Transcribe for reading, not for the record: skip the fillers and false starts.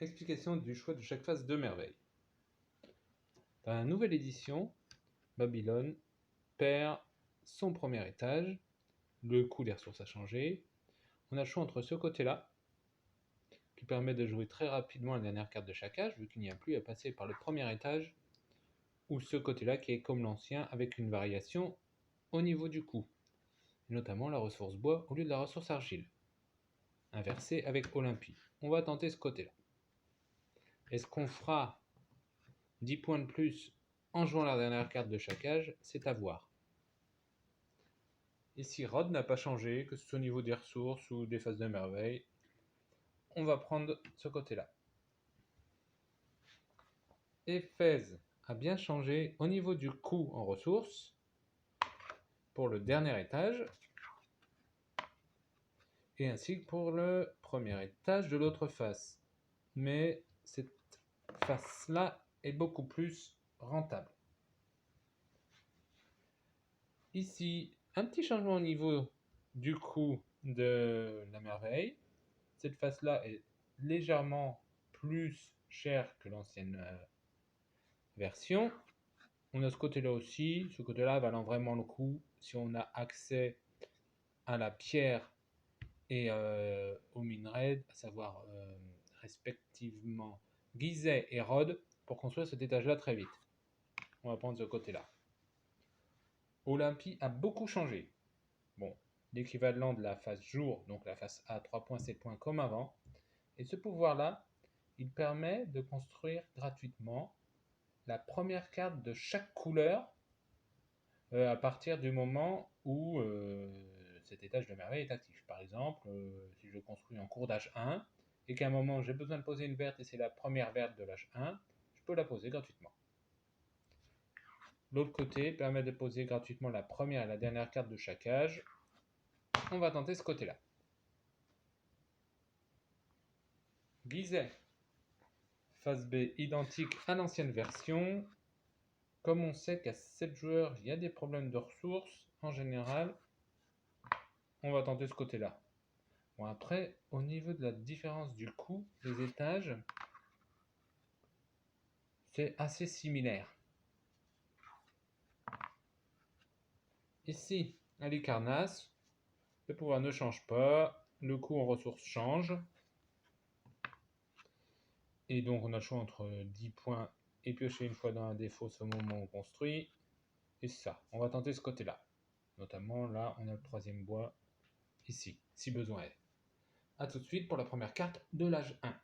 Explication du choix de chaque phase de merveille. Dans la nouvelle édition, Babylone perd son premier étage, le coût des ressources a changé. On a le choix entre ce côté-là, qui permet de jouer très rapidement la dernière carte de chaque âge, vu qu'il n'y a plus à passer par le premier étage, ou ce côté-là qui est comme l'ancien, avec une variation au niveau du coût, notamment la ressource bois au lieu de la ressource argile, inversé avec Olympie. On va tenter ce côté-là. Est-ce qu'on fera 10 points de plus en jouant la dernière carte de chaque âge? C'est à voir. Ici, Rod n'a pas changé, que ce soit au niveau des ressources ou des phases de merveille. On va prendre ce côté-là. Éphèse a bien changé au niveau du coût en ressources pour le dernier étage et ainsi que pour le premier étage de l'autre face. Mais cette face-là est beaucoup plus rentable. Ici, un petit changement au niveau du coût de la merveille. Cette face-là est légèrement plus chère que l'ancienne version. On a ce côté-là aussi. Ce côté-là valant vraiment le coup si on a accès à la pierre et au minerai, à savoir respectivement Gizeh et Rod, pour construire cet étage-là très vite. On va prendre ce côté-là. Olympie a beaucoup changé. Bon, l'équivalent de la phase jour, donc la phase A, 3 points, 7 points comme avant. Et ce pouvoir-là, il permet de construire gratuitement la première carte de chaque couleur à partir du moment où cet étage de merveille est actif. Par exemple, si je construis en cours d'âge 1 et qu'à un moment j'ai besoin de poser une verte et c'est la première verte de l'âge 1, je peux la poser gratuitement. L'autre côté permet de poser gratuitement la première et la dernière carte de chaque âge. On va tenter ce côté-là. Gizeh. Phase B identique à l'ancienne version. Comme on sait qu'à 7 joueurs, il y a des problèmes de ressources, en général, on va tenter ce côté-là. Bon, après, au niveau de la différence du coût des étages, c'est assez similaire. Ici, à l'Icarnas, le pouvoir ne change pas, le coût en ressources change. Et donc, on a le choix entre 10 points et piocher une fois dans un défaut au moment où on construit. Et ça, on va tenter ce côté-là. Notamment, là, on a le troisième bois, ici, si besoin est. A tout de suite pour la première carte de l'âge 1.